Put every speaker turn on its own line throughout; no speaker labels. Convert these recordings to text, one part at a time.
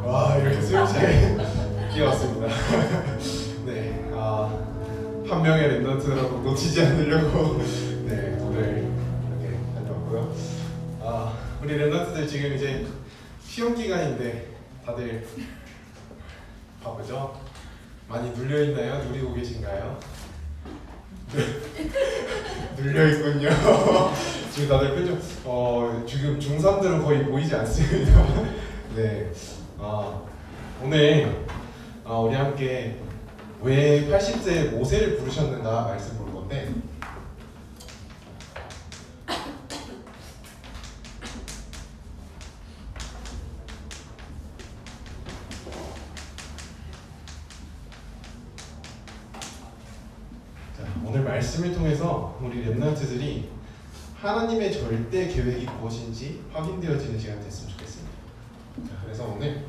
와, 이렇게 수요차에 뛰어왔습니다. 네, 한 명의 랩런트라도 놓치지 않으려고 네, 오늘 이렇게 다녀왔고요. 우리 랩런트들 지금 이제 시험 기간인데 다들 바쁘죠? 많이 눌려있나요? 누리고 계신가요? 눌려있군요. 지금 다들 표정 지금 중3들은 거의 보이지 않습니다. 네, 오늘 우리 함께 왜 80세 모세를 부르셨는가 말씀 볼 건데, 오늘 말씀을 통해서 우리 랩런트들이 하나님의 절대 계획이 무엇인지 확인되어지는 시간이 됐으면 좋겠습니다. 자, 그래서 오늘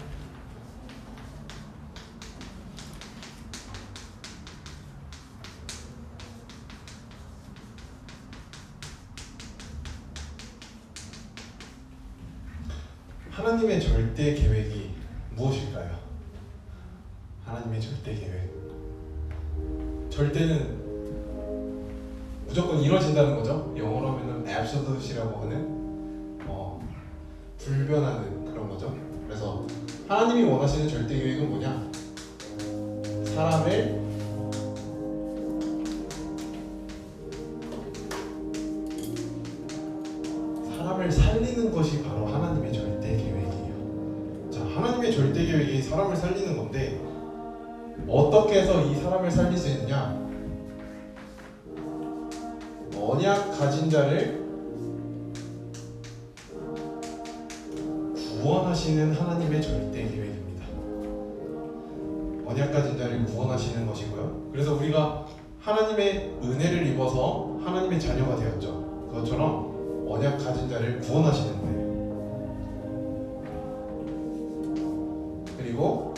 하나님의 절대 계획이 무엇일까요? 하나님의 절대 계획. 절대는 무조건 이루어진다는 거죠. 영어로 하면은 absolute이라고 하는 불변하는 그런 거죠. 그래서 하나님이 원하시는 절대 계획은 뭐냐? 사람을 살리는 것이 바로 하나님의 절대 계획이에요. 자, 하나님의 절대 계획이 사람을 살리는 건데 어떻게 해서 이 사람을 살릴 수 있느냐? 언약 가진 자를 구원하시는 하나님의 절대 계획입니다. 언약 가진 자를 구원하시는 것이고요. 그래서 우리가 하나님의 은혜를 입어서 하나님의 자녀가 되었죠. 그것처럼 언약 가진 자를 구원하시는 거예요. 그리고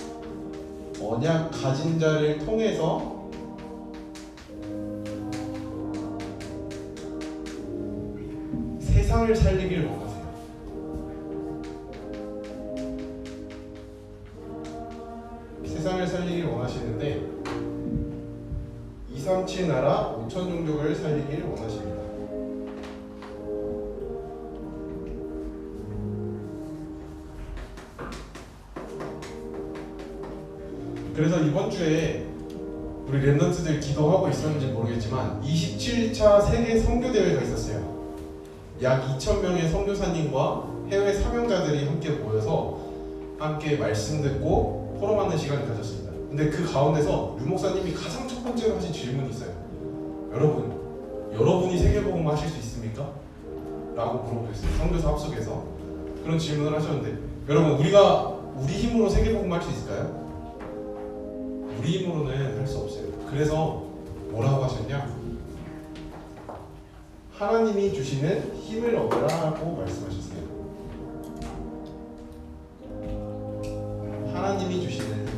언약 가진 자를 통해서 세상을 살리길 원하세요. 세상을 살리길 원하시는데 237 나라 5천 종족을 살리길 원하십니다. 그래서 이번 주에 우리 랩런트들 기도하고 있었는지 모르겠지만 27차 세계 선교대회가 있었어요. 약 2,000명의 선교사님과 해외 사명자들이 함께 모여서 함께 말씀 듣고 포럼하는 시간을 가졌습니다. 근데 그 가운데서 류 목사님이 가장 첫 번째로 하신 질문이 있어요. 여러분이 세계복음 하실 수 있습니까? 라고 물어보셨어요. 선교사 합숙에서 그런 질문을 하셨는데, 여러분, 우리가 우리 힘으로 세계복음 할 수 있을까요? 우리 힘으로는 할 수 없어요. 그래서 뭐라고 하셨냐? 하나님이 주시는 힘을 얻으라고 말씀하셨어요. 하나님이 주시는 힘.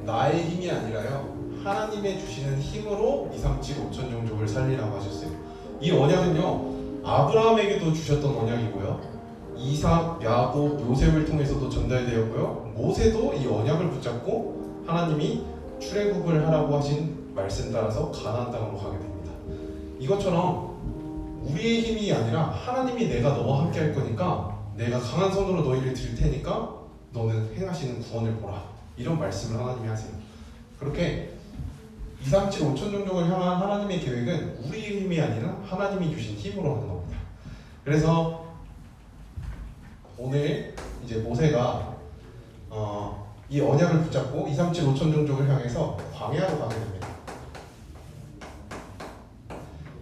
나의 힘이 아니라요, 하나님의 주시는 힘으로 237 5천 종족을 살리라고 하셨어요. 이 언약은요, 아브라함에게도 주셨던 언약이고요, 이삭, 야곱, 요셉을 통해서도 전달되었고요, 모세도 이 언약을 붙잡고 하나님이 출애굽을 하라고 하신 말씀 따라서 가나안 땅으로 가게 됩니다. 이것처럼 우리의 힘이 아니라 하나님이 내가 너와 함께 할 거니까 내가 강한 손으로 너희를 들 테니까 너는 행하시는 구원을 보라, 이런 말씀을 하나님이 하세요. 그렇게 237 5천 종족을 향한 하나님의 계획은 우리의 힘이 아니라 하나님이 주신 힘으로 하는 겁니다. 그래서 오늘 이제 모세가 이 언약을 붙잡고 237 5천 종족을 향해서 광야로 가게 됩니다.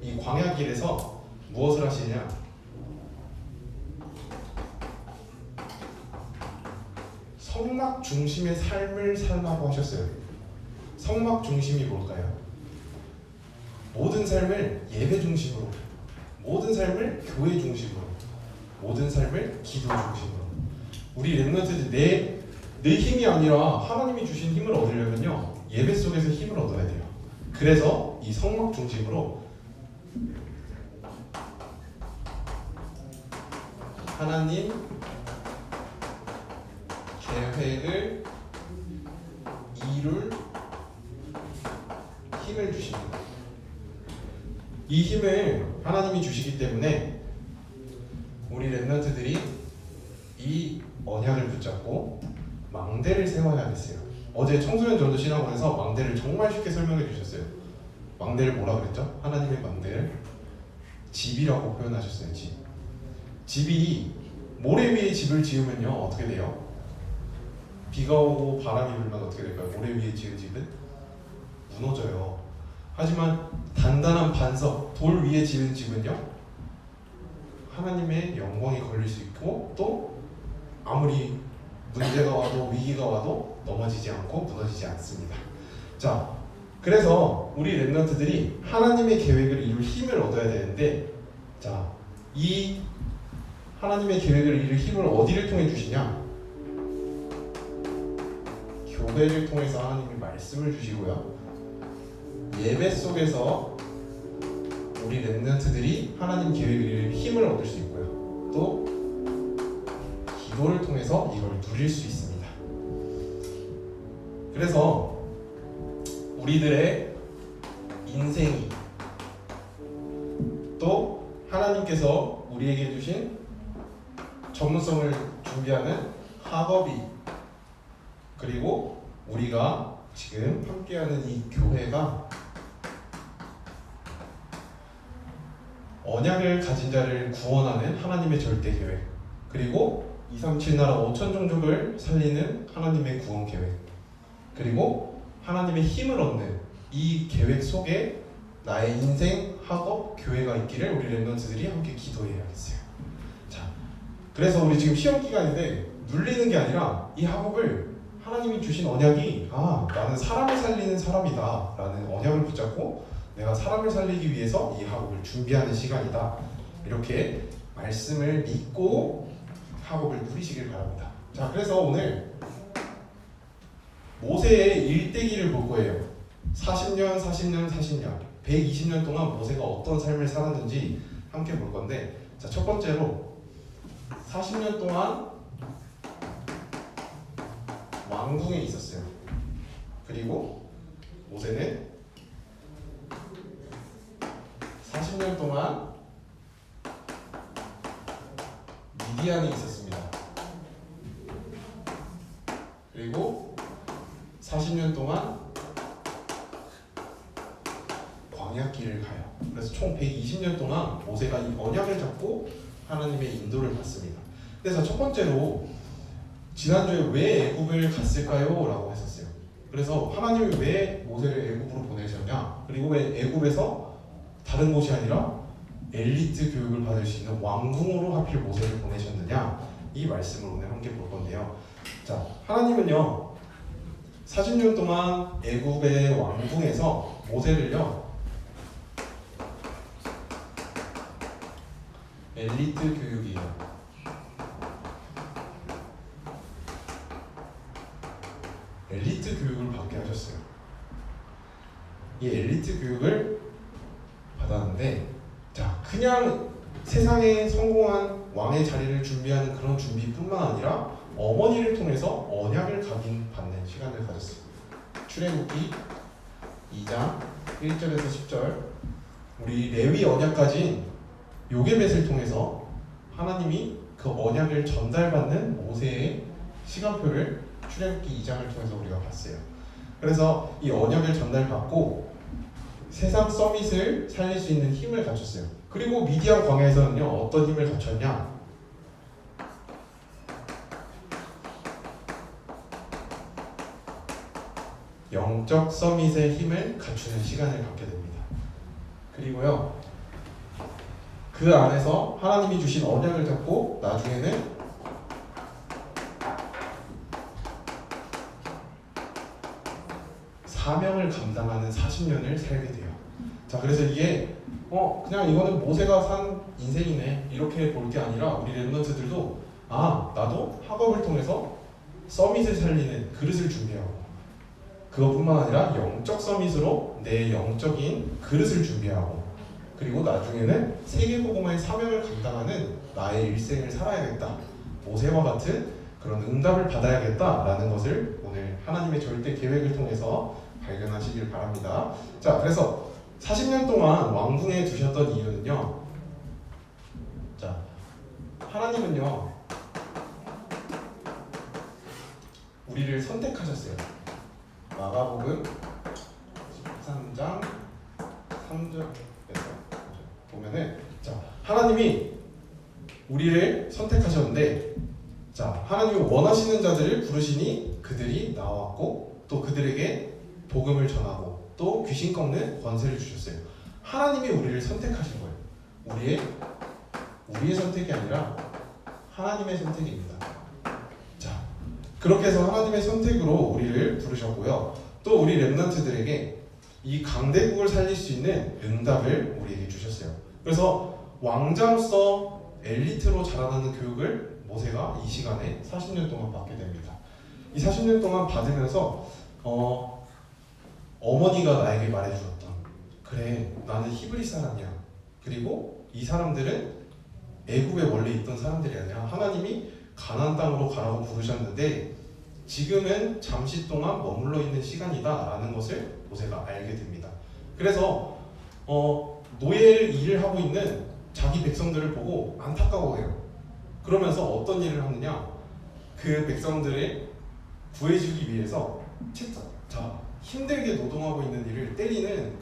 이 광야 길에서 무엇을 하시냐? 성막 중심의 삶을 살라고 하셨어요. 성막 중심이 뭘까요? 모든 삶을 예배 중심으로, 모든 삶을 교회 중심으로, 모든 삶을 기도 중심으로. 우리 랩런트들 내 힘이 아니라 하나님이 주신 힘을 얻으려면요, 예배 속에서 힘을 얻어야 돼요. 그래서 이 성막 중심으로 하나님 계획을 이룰 힘을 주십니다. 이 힘을 하나님이 주시기 때문에 우리 렘넌트들이 이 언약을 붙잡고 망대를 세워야겠어요. 어제 청소년 전도 신학원에서 망대를 정말 쉽게 설명해 주셨어요. 망대를 뭐라 그랬죠? 하나님의 망대를 집이라고 표현하셨어요. 집이 모래 위에 집을 지으면요 어떻게 돼요? 비가 오고 바람이 불면 어떻게 될까요? 모래 위에 지은 집은 무너져요. 하지만 단단한 반석, 돌 위에 지은 집은요 하나님의 영광이 걸릴 수 있고 또 아무리 문제가 와도 위기가 와도 넘어지지 않고 무너지지 않습니다. 자, 그래서 우리 렘넌트들이 하나님의 계획을 이룰 힘을 얻어야 되는데, 자, 이 하나님의 계획을 이룰 힘을 어디를 통해 주시냐? 교회를 통해서 하나님이 말씀을 주시고요. 예배 속에서 우리 렘넌트들이 하나님 계획을 이룰 힘을 얻을 수 있고요. 또 기도를 통해서 이걸 누릴 수 있습니다. 그래서 우리들의 인생이 또 하나님께서 우리에게 주신 전문성을 준비하는 학업이 그리고 우리가 지금 함께하는 이 교회가 언약을 가진 자를 구원하는 하나님의 절대 계획 그리고 237 나라 5천 종족을 살리는 하나님의 구원 계획 그리고 하나님의 힘을 얻는 이 계획 속에 나의 인생, 학업, 교회가 있기를 우리 렘넌트들이 함께 기도해야겠어요. 자, 그래서 우리 지금 시험 기간인데 눌리는 게 아니라 이 학업을 하나님이 주신 언약이 나는 사람을 살리는 사람이다 라는 언약을 붙잡고 내가 사람을 살리기 위해서 이 학업을 준비하는 시간이다 이렇게 말씀을 믿고 학업을 누리시길 바랍니다. 자, 그래서 오늘 모세의 일대기를 볼 거예요. 40년 120년 동안 모세가 어떤 삶을 살았는지 함께 볼 건데, 자, 첫 번째로 40년 동안 왕궁에 있었어요. 그리고 모세는 40년 동안 미디안에 있었습니다. 그리고 40년 동안 광야길을 가요. 그래서 총 120년 동안 모세가 이 언약을 잡고 하나님의 인도를 받습니다. 그래서 첫 번째로 지난주에 왜 애굽을 갔을까요? 라고 했었어요. 그래서 하나님이 왜 모세를 애굽으로 보내셨냐? 그리고 왜 애굽에서 다른 곳이 아니라 엘리트 교육을 받을 수 있는 왕궁으로 하필 모세를 보내셨느냐? 이 말씀을 오늘 함께 볼 건데요. 자, 하나님은요 40년 동안 애굽의 왕궁에서 모세를요 엘리트 교육이에요. 엘리트 교육을 받게 하셨어요. 이 엘리트 교육을 받았는데, 자, 그냥 세상에 성공한 왕의 자리를 준비하는 그런 준비뿐만 아니라 어머니를 통해서 언약을 받는 시간을 가졌어요. 출애굽기 2장 1절에서 10절 우리 레위 언약까지 요게벳을 통해서 하나님이 그 언약을 전달받는 모세의 시간표를 출애굽기 2장을 통해서 우리가 봤어요. 그래서 이 언약을 전달받고 세상 서밋을 살릴 수 있는 힘을 갖췄어요. 그리고 미디안 광야에서는요 어떤 힘을 갖췄냐? 영적 서밋의 힘을 갖추는 시간을 갖게 됩니다. 그리고요 그 안에서 하나님이 주신 언약을 잡고 나중에는 사명을 감당하는 40년을 살게 돼요. 자, 그래서 이게 그냥 이거는 모세가 산 인생이네 이렇게 볼 게 아니라 우리 렘넌트들도 나도 학업을 통해서 서밋을 살리는 그릇을 준비하고 그것뿐만 아니라 영적 서밋으로 내 영적인 그릇을 준비하고, 그리고 나중에는 세계복음화의 사명을 감당하는 나의 일생을 살아야겠다, 모세와 같은 그런 응답을 받아야겠다라는 것을 오늘 하나님의 절대 계획을 통해서 발견하시길 바랍니다. 자, 그래서 40년 동안 왕궁에 두셨던 이유는요, 자, 하나님은요 우리를 선택하셨어요. 마가복음 13장 3절에서 보면은, 자, 하나님이 우리를 선택하셨는데, 자, 하나님이 원하시는 자들을 부르시니 그들이 나왔고 또 그들에게 복음을 전하고 또 귀신 꺾는 권세를 주셨어요. 하나님이 우리를 선택하신 거예요. 우리의 선택이 아니라 하나님의 선택입니다. 자, 그렇게 해서 하나님의 선택으로 우리를 부르셨고요. 또 우리 렘넌트들에게 이 강대국을 살릴 수 있는 응답을 우리에게 주셨어요. 그래서 왕자로서 엘리트로 자라나는 교육을 모세가 이 시간에 40년 동안 받게 됩니다. 이 40년 동안 받으면서 어머니가 나에게 말해주었던, 그래, 나는 히브리 사람이야. 그리고 이 사람들은 애굽에 원래 있던 사람들이 아니라 하나님이 가나안 땅으로 가라고 부르셨는데 지금은 잠시 동안 머물러 있는 시간이다라는 것을 모세가 알게 됩니다. 그래서 노예를 일을 하고 있는 자기 백성들을 보고 안타까워해요. 그러면서 어떤 일을 하느냐, 그 백성들을 구해주기 위해서 힘들게 노동하고 있는 이를 때리는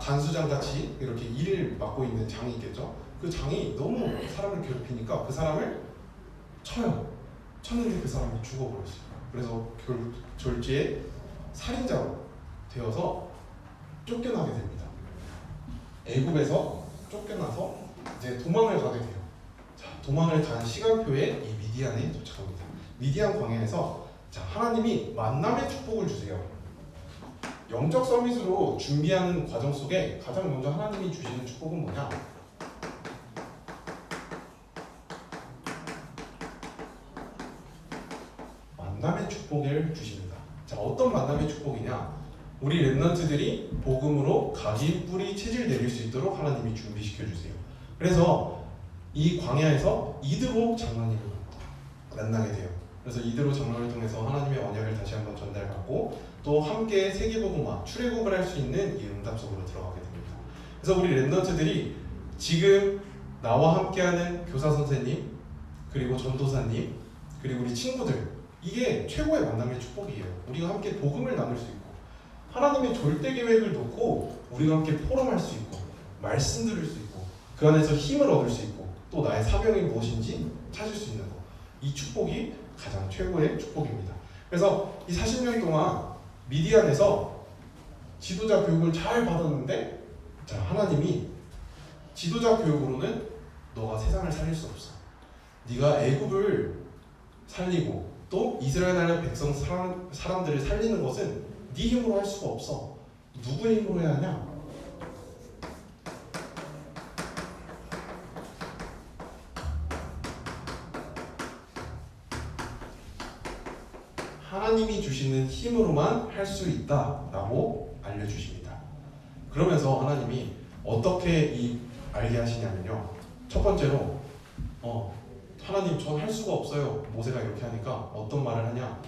간수장 같이 이렇게 일을 맡고 있는 장이 있겠죠. 그 장이 너무 사람을 괴롭히니까 그 사람을 쳐요. 쳤는데 그 사람이 죽어버렸어요. 그래서 졸지에 살인자로 되어서 쫓겨나게 됩니다. 애굽에서 쫓겨나서 이제 도망을 가게 돼요. 자, 도망을 간 시간표에 이 미디안에 도착합니다. 미디안 광야에서, 자, 하나님이 만남의 축복을 주세요. 영적 서밋으로 준비하는 과정 속에 가장 먼저 하나님이 주시는 축복은 뭐냐? 만남의 축복을 주십니다. 자, 어떤 만남의 축복이냐? 우리 렘넌트들이 복음으로 각이 뿌리 체질 내릴 수 있도록 하나님이 준비시켜 주세요. 그래서 이 광야에서 이드로 장로님을 만나게 돼요. 그래서 이드로 장로를 통해서 하나님의 언약을 다시 한번 전달받고 또 함께 세계복음화, 출애굽을 할 수 있는 이 응답 속으로 들어가게 됩니다. 그래서 우리 렘넌트들이 지금 나와 함께하는 교사 선생님, 그리고 전도사님, 그리고 우리 친구들, 이게 최고의 만남의 축복이에요. 우리가 함께 복음을 나눌 수 있고 하나님의 절대 계획을 놓고 우리가 함께 포럼할 수 있고 말씀 들을 수 있고 그 안에서 힘을 얻을 수 있고 또 나의 사명이 무엇인지 찾을 수 있는 것, 이 축복이 가장 최고의 축복입니다. 그래서 이 40년 동안 미디안에서 지도자 교육을 잘 받았는데, 자, 하나님이 지도자 교육으로는 너가 세상을 살릴 수 없어. 네가 애굽을 살리고 또 이스라엘 나라의 백성 사람들을 살리는 것은 네 힘으로 할 수가 없어. 누구의 힘으로 해야 하냐? 하나님이 주시는 힘으로만 할 수 있다라고 알려주십니다. 그러면서 하나님이 어떻게 알게 하시냐면요, 첫 번째로 하나님, 전 할 수가 없어요. 모세가 이렇게 하니까 어떤 말을 하냐,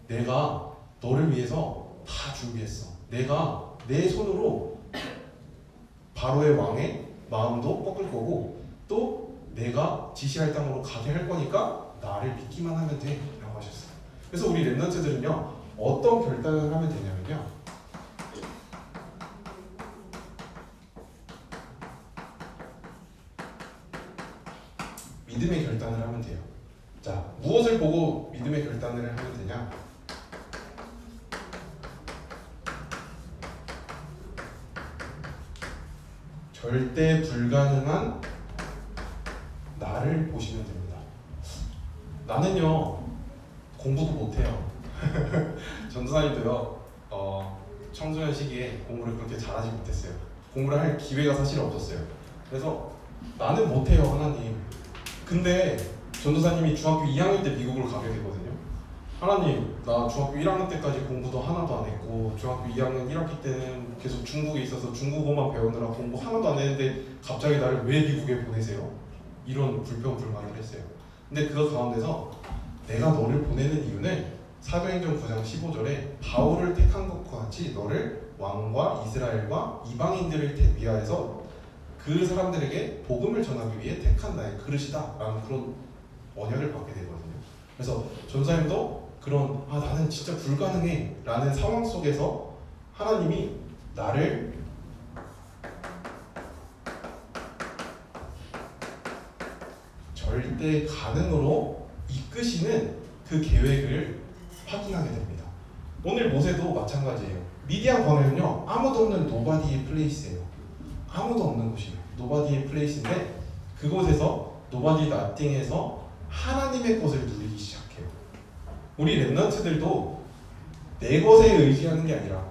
내가 너를 위해서 다 준비했어. 내가 내 손으로 바로의 왕의 마음도 꺾을 거고 또 내가 지시할 땅으로 가게 할 거니까 나를 믿기만 하면 돼 라고 하셨어요. 그래서 우리 렘넌트들은요, 어떤 결단을 하면 되냐면요, 믿음의 결단을 하면 돼요. 자, 무엇을 보고 믿음의 결단을 하면 되냐? 절대 불가능한 나를 보시면 됩니다. 나는요, 공부도 못해요. 전도사님도요, 청소년 시기에 공부를 그렇게 잘하지 못했어요. 공부를 할 기회가 사실 없었어요. 그래서 나는 못해요, 하나님. 근데 전도사님이 중학교 2학년 때 미국을 가게 되거든요. 하나님, 나 중학교 1학년 때까지 공부도 하나도 안 했고 중학교 2학년 1학기 때는 계속 중국에 있어서 중국어만 배우느라 공부 하나도 안 했는데 갑자기 나를 왜 미국에 보내세요? 이런 불평불만을 했어요. 근데 그 가운데서 내가 너를 보내는 이유는 사도행전 9장 15절에 바울을 택한 것과 같이 너를 왕과 이스라엘과 이방인들을 위하여서 그 사람들에게 복음을 전하기 위해 택한 나의 그릇이다 라는 그런 언약을 받게 되거든요. 그래서 전사님도 그런 나는 진짜 불가능해 라는 상황 속에서 하나님이 나를 절대 가능으로 이끄시는 그 계획을 확인하게 됩니다. 오늘 모세도 마찬가지예요. 미디안 광야는요 아무도 없는 노바디의 플레이스예요. 아무도 없는 곳이에요. 노바디의 플레이스인데 그곳에서 노바디 나띵에서 하나님의 것을 누리기 시작해요. 우리 랩런트들도 내 것에 의지하는 게 아니라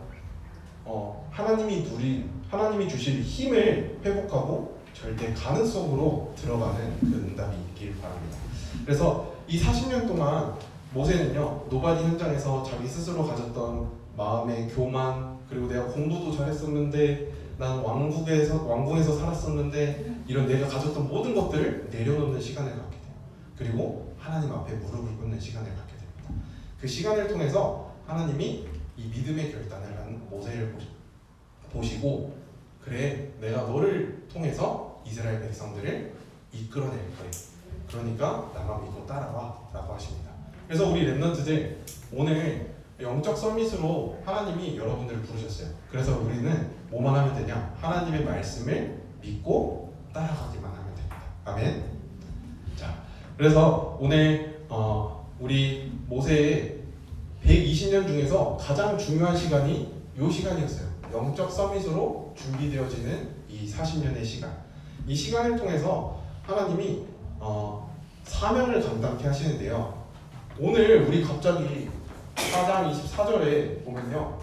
하나님이 주실 힘을 회복하고 절대 가능성으로 들어가는 그 응답이 있길 바랍니다. 그래서 이 40년 동안 모세는요 노바디 현장에서 자기 스스로 가졌던 마음의 교만, 그리고 내가 공부도 잘했었는데 난 왕궁에서 살았었는데 이런 내가 가졌던 모든 것들을 내려놓는 시간을 갖게 돼요. 그리고 하나님 앞에 무릎을 꿇는 시간을 갖게 됩니다. 그 시간을 통해서 하나님이 이 믿음의 결단을 한 모세를 보시고 그래 내가 너를 통해서 이스라엘 백성들을 이끌어낼 거야. 그러니까 나만 믿고 따라와 라고 하십니다. 그래서 우리 랩런트들 오늘 영적 서밋으로 하나님이 여러분들을 부르셨어요. 그래서 우리는 뭐만 하면 되냐? 하나님의 말씀을 믿고 따라가기만 하면 됩니다. 아멘. 자, 그래서 오늘 우리 모세의 120년 중에서 가장 중요한 시간이 이 시간이었어요. 영적 서밋으로 준비되어지는 이 40년의 시간. 이 시간을 통해서 하나님이 사명을 감당케 하시는데요. 오늘 우리 갑자기 4장 24절에 보면요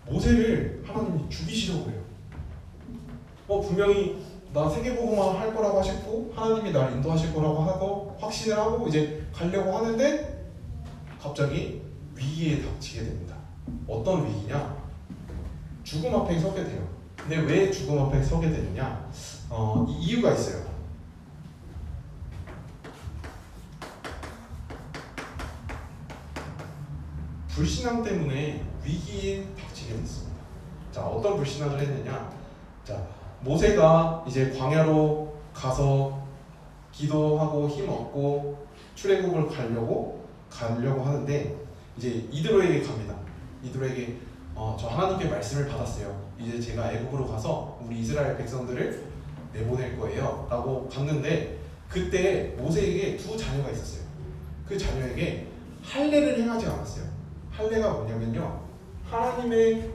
모세를 하나님이 죽이시려고 해요. 분명히 나 세계복음화 할 거라고 하셨고 하나님이 날 인도하실 거라고 하고 확신을 하고 이제 가려고 하는데 갑자기 위기에 닥치게 됩니다. 어떤 위기냐? 죽음 앞에 서게 돼요. 근데 왜 죽음 앞에 서게 되느냐? 이유가 있어요. 불신앙 때문에 위기에 닥치게 됐습니다. 자, 어떤 불신앙을 했느냐? 자, 모세가 이제 광야로 가서 기도하고 힘 얻고 출애굽을 가려고 하는데 이제 이드로에게 갑니다. 이드로에게 저 하나님께 말씀을 받았어요. 이제 제가 애굽으로 가서 우리 이스라엘 백성들을 내보낼 거예요. 라고 갔는데 그때 모세에게 두 자녀가 있었어요. 그 자녀에게 할례를 행하지 않았어요. 할례가 뭐냐면요 하나님의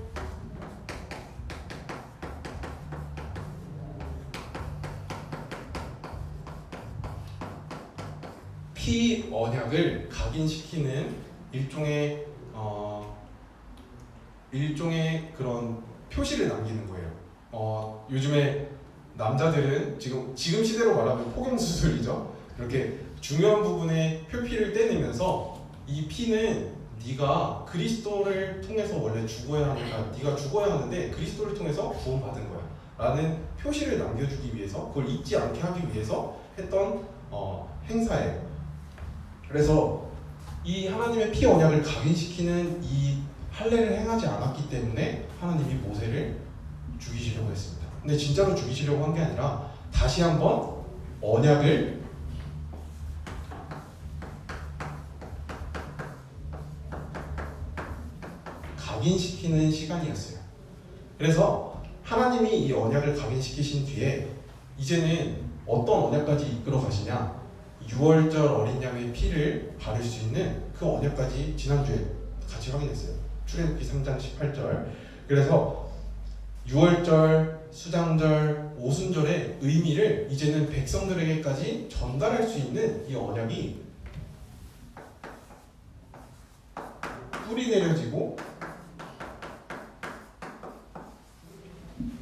피 언약을 각인시키는 일종의 그런 표시를 남기는 거예요. 요즘에 남자들은 지금 시대로 말하면 포경 수술이죠. 이렇게 중요한 부분에 표피를 떼내면서 이 피는 네가 그리스도를 통해서 원래 죽어야 하는 네가 죽어야 하는데 그리스도를 통해서 구원받은 거야 라는 표시를 남겨주기 위해서 그걸 잊지 않게 하기 위해서 했던 행사예요. 그래서 이 하나님의 피 언약을 각인시키는 이 할례를 행하지 않았기 때문에 하나님이 모세를 죽이시려고 했습니다. 근데 진짜로 죽이시려고 한 게 아니라 다시 한번 언약을 각인시키는 시간이었어요. 그래서 하나님이 이 언약을 각인시키신 뒤에 이제는 어떤 언약까지 이끌어 가시냐? 6월절 어린 양의 피를 바를 수 있는 그 언약까지 지난주에 같이 확인했어요. 출애굽기 3장 18절. 그래서 6월절, 수장절, 오순절의 의미를 이제는 백성들에게까지 전달할 수 있는 이 언약이 뿌리 내려지고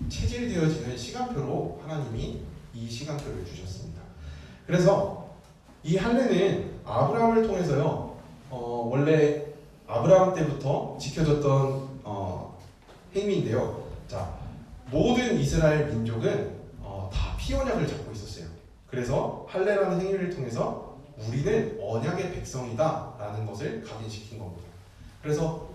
체질되어지는 시간표로 하나님이 이 시간표를 주셨습니다. 그래서 이 할례는 아브라함을 통해서요 원래 아브라함 때부터 지켜졌던 행위인데요. 자, 모든 이스라엘 민족은 다 피언약을 잡고 있었어요. 그래서 할례라는 행위를 통해서 우리는 언약의 백성이다라는 것을 각인시킨 겁니다. 그래서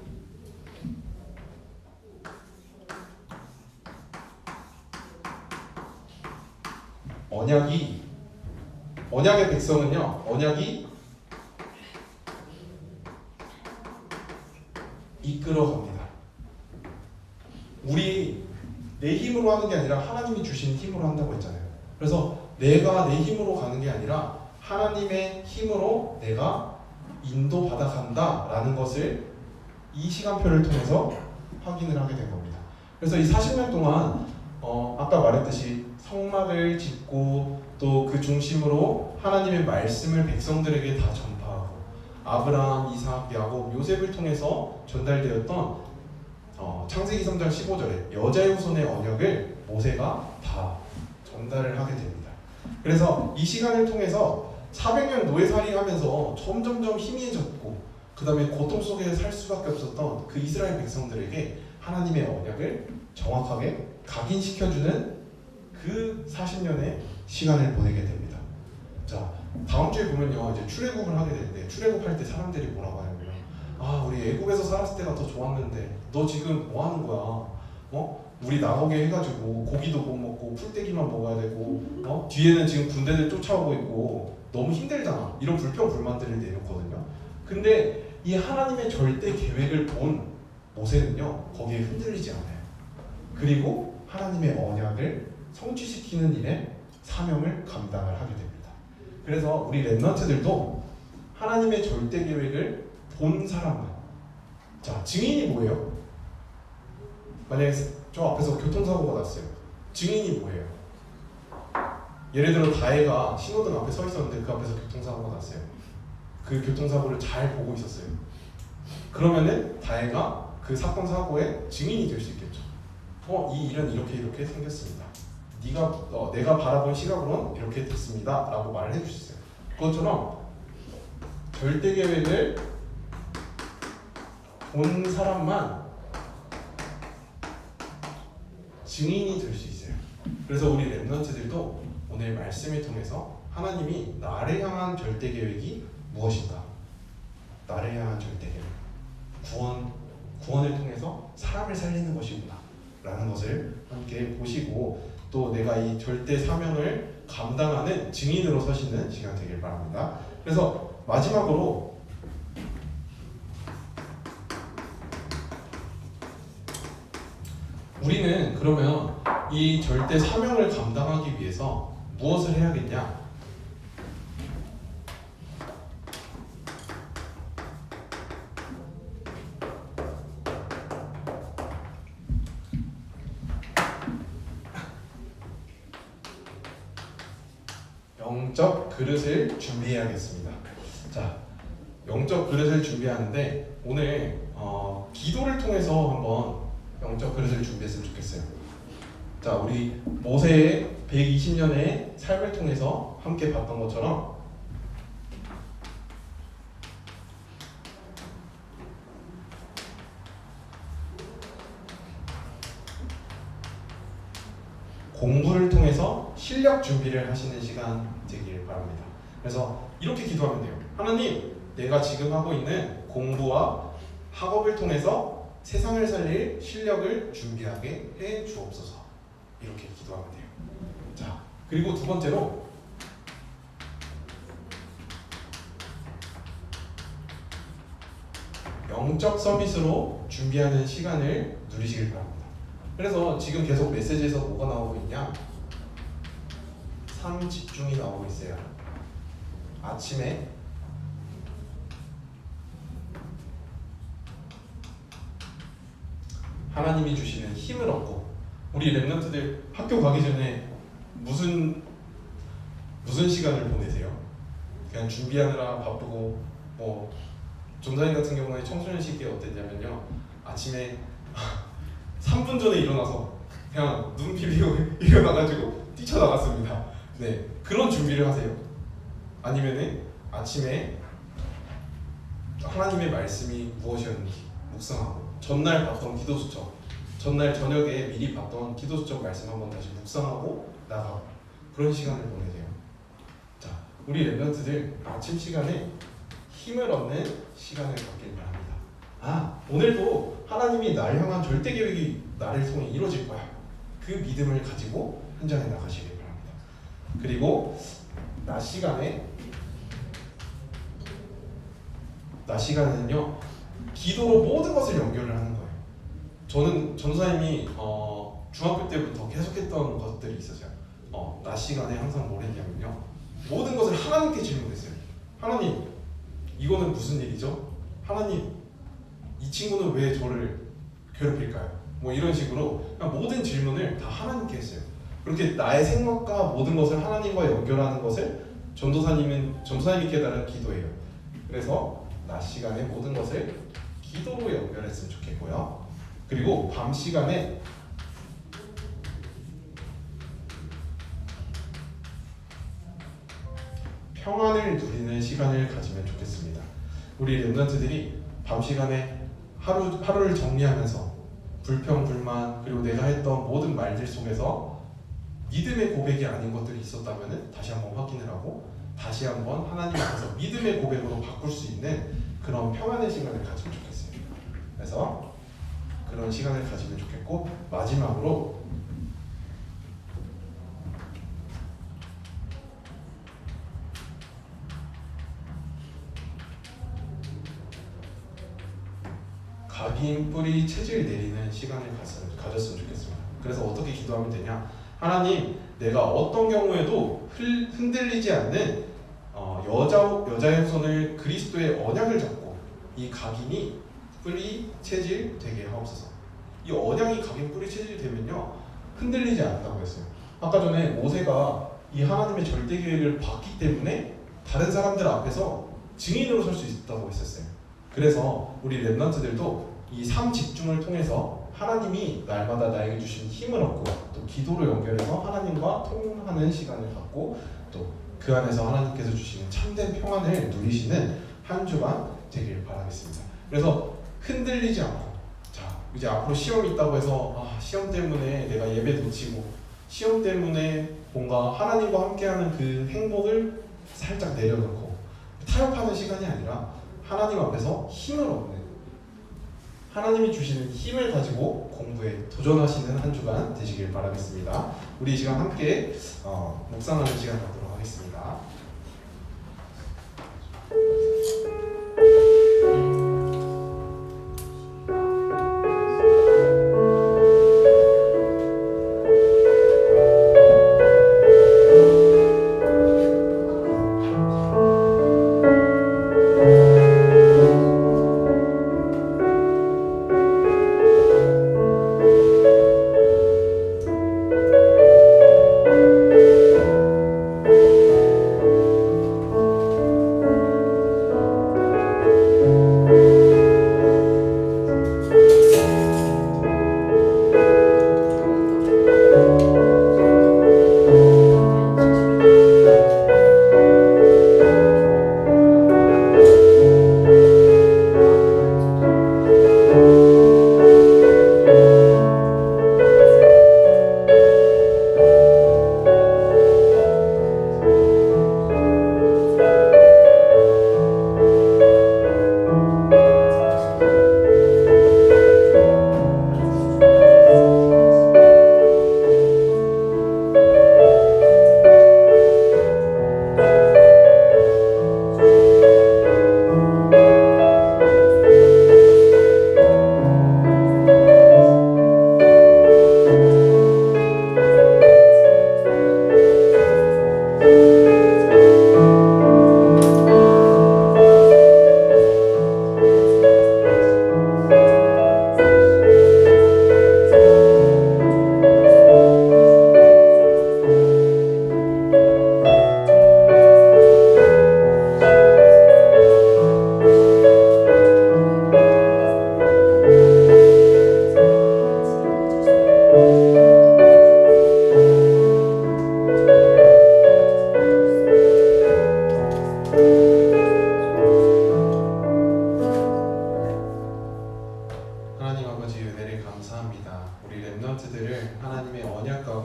언약의 백성은요, 언약이 이끌어갑니다. 우리 내 힘으로 하는 게 아니라 하나님이 주신 힘으로 한다고 했잖아요. 그래서 내가 내 힘으로 가는 게 아니라 하나님의 힘으로 내가 인도받아 간다라는 것을 이 시간표를 통해서 확인을 하게 된 겁니다. 그래서 이 40년 동안 아까 말했듯이 성막을 짓고 또 그 중심으로 하나님의 말씀을 백성들에게 다 전파하고 아브라함, 이삭, 야곱, 요셉을 통해서 전달되었던 창세기 3장 15절에 여자의 후손의 언약을 모세가 다 전달을 하게 됩니다. 그래서 이 시간을 통해서 400년 노예살이 하면서 점점점 희미해졌고 그 다음에 고통 속에 살 수밖에 없었던 그 이스라엘 백성들에게 하나님의 언약을 정확하게 각인시켜주는 그 40년의 시간을 보내게 됩니다. 자, 다음 주에 보면요, 이제 출애굽을 하게 되는데 출애굽할 때 사람들이 뭐라고 하냐면요, 우리 애굽에서 살았을 때가 더 좋았는데 너 지금 뭐 하는 거야? 우리 나오게 해가지고 고기도 못 먹고 풀떼기만 먹어야 되고 뒤에는 지금 군대들 쫓아오고 있고 너무 힘들잖아. 이런 불평불만들을 내놓거든요. 근데 이 하나님의 절대 계획을 본 모세는요, 거기에 흔들리지 않아요. 그리고 하나님의 언약을 성취시키는 일에 사명을 감당을 하게 됩니다. 그래서 우리 렘넌트들도 하나님의 절대 계획을 본 사람만. 자, 증인이 뭐예요? 만약에 저 앞에서 교통사고가 났어요. 증인이 뭐예요? 예를 들어 다혜가 신호등 앞에 서 있었는데 그 앞에서 교통사고가 났어요. 그 교통사고를 잘 보고 있었어요. 그러면은 다혜가 그 사건 사고의 증인이 될 수 있겠죠. 이 일은 이렇게 생겼습니다. 내가 바라본 시각으로는 이렇게 됐습니다. 라고 말을 해줄 수 있어요. 그것처럼 절대 계획을 본 사람만 증인이 될 수 있어요. 그래서 우리 렘넌트들도 오늘 말씀을 통해서 하나님이 나를 향한 절대 계획이 무엇인가? 나를 향한 절대 계획. 구원을 통해서 사람을 살리는 것이구나 라는 것을 함께 보시고 또 내가 이 절대 사명을 감당하는 증인으로 서시는 시간 되길 바랍니다. 그래서 마지막으로 우리는 그러면 이 절대 사명을 감당하기 위해서 무엇을 해야겠냐? 영적 그릇을 준비해야겠습니다. 자, 영적 그릇을 준비하는데 오늘 기도를 통해서 한번 영적 그릇을 준비했으면 좋겠어요. 자, 우리 모세의 120년의 삶을 통해서 함께 봤던 것처럼 공부를 통해서 실력 준비를 하시는 시간 되길 바랍니다. 그래서 이렇게 기도하면 돼요. 하나님, 내가 지금 하고 있는 공부와 학업을 통해서 세상을 살릴 실력을 준비하게 해 주옵소서. 이렇게 기도하면 돼요. 자, 그리고 두 번째로 영적 서비스로 준비하는 시간을 누리시길 바랍니다. 그래서 지금 계속 메시지에서 뭐가 나오고 있냐? 삶 집중이 나오고 있어요. 아침에 하나님이 주시는 힘을 얻고, 우리 렘넌트들 학교 가기 전에 무슨 시간을 보내세요? 그냥 준비하느라 바쁘고, 전자인 같은 경우에 청소년 시기에 어땠냐면요, 아침에 3분 전에 일어나서 그냥 눈 비비고 일어나가지고 뛰쳐나갔습니다. 네, 그런 준비를 하세요. 아니면은 아침에 하나님의 말씀이 무엇이었는지 묵상하고, 전날 봤던 기도 수첩, 전날 저녁에 미리 봤던 기도 수첩 말씀 한번 다시 묵상하고 나가고, 그런 시간을 보내세요. 자, 우리 랩런트들 아침 시간에 힘을 얻는 시간을 갖길 바랍니다. 오늘도 하나님이 날 향한 절대 계획이 나를 통해 이루어질 거야. 그 믿음을 가지고 현장에 나가시길 바랍니다. 그리고 낮 시간에는요, 기도로 모든 것을 연결을 하는 거예요. 저는 전도사님이 중학교 때부터 계속했던 것들이 있었어요. 낮 시간에 항상 뭘 했냐면요, 모든 것을 하나님께 질문했어요. 하나님, 이거는 무슨 일이죠? 하나님, 이 친구는 왜 저를 괴롭힐까요? 뭐 이런 식으로 그냥 모든 질문을 다 하나님께 했어요. 그렇게 나의 생각과 모든 것을 하나님과 연결하는 것을 전도사님이 깨달은 기도예요. 그래서 낮 시간에 모든 것을 기도로 연결했으면 좋겠고요. 그리고 밤 시간에 평안을 누리는 시간을 가지면 좋겠습니다. 우리 렘넌트들이 밤 시간에 하루를 정리하면서 불평, 불만, 그리고 내가 했던 모든 말들 속에서 믿음의 고백이 아닌 것들이 있었다면 다시 한번 확인을 하고, 다시 한번 하나님 앞에서 믿음의 고백으로 바꿀 수 있는 그런 평안의 시간을 가지면 좋겠어요. 그래서 그런 시간을 가지면 좋겠고, 마지막으로 각인 뿌리 체질 내리는 시간을 가졌으면 좋겠습니다. 그래서 어떻게 기도하면 되냐? 하나님, 내가 어떤 경우에도 흔들리지 않는 여자의 손을 그리스도의 언약을 잡고 이 각인이 뿌리 체질 되게 하옵소서. 이 언약이 각인 뿌리 체질이 되면요, 흔들리지 않는다고 했어요. 아까 전에 모세가 이 하나님의 절대 계획을 봤기 때문에 다른 사람들 앞에서 증인으로 설 수 있다고 했었어요. 그래서 우리 랩런트들도 이 삶 집중을 통해서 하나님이 날마다 나에게 주신 힘을 얻고, 또 기도로 연결해서 하나님과 통하는 시간을 갖고, 또 그 안에서 하나님께서 주시는 참된 평안을 누리시는 한 주간 되길 바라겠습니다. 그래서 흔들리지 않고, 자, 이제 앞으로 시험이 있다고 해서 시험 때문에 내가 예배 놓치고, 시험 때문에 뭔가 하나님과 함께하는 그 행복을 살짝 내려놓고 타협하는 시간이 아니라 하나님 앞에서 힘을 얻는, 하나님이 주시는 힘을 가지고 공부에 도전하시는 한 주간 되시길 바라겠습니다. 우리 이 시간 함께 묵상하는 시간 갖도록 하겠습니다.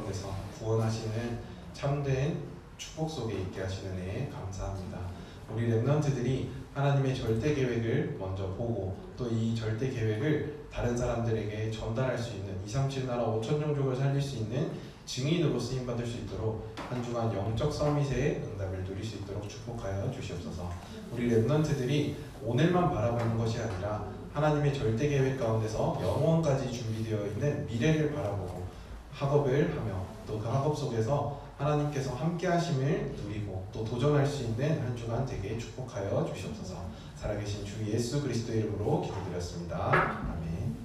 가운데서 구원하시는 참된 축복 속에 있게 하시는 애 감사합니다. 우리 렘넌트들이 하나님의 절대 계획을 먼저 보고 또 이 절대 계획을 다른 사람들에게 전달할 수 있는 237 나라 5천 종족을 살릴 수 있는 증인으로 쓰임받을 수 있도록 한 주간 영적 서밋의 응답을 누릴 수 있도록 축복하여 주시옵소서. 우리 렘넌트들이 오늘만 바라보는 것이 아니라 하나님의 절대 계획 가운데서 영원까지 준비되어 있는 미래를 바라보고 학업을 하며 또 그 학업 속에서 하나님께서 함께 하심을 누리고 또 도전할 수 있는 한 주간 되게 축복하여 주시옵소서. 살아계신 주 예수 그리스도의 이름으로 기도드렸습니다. 아멘.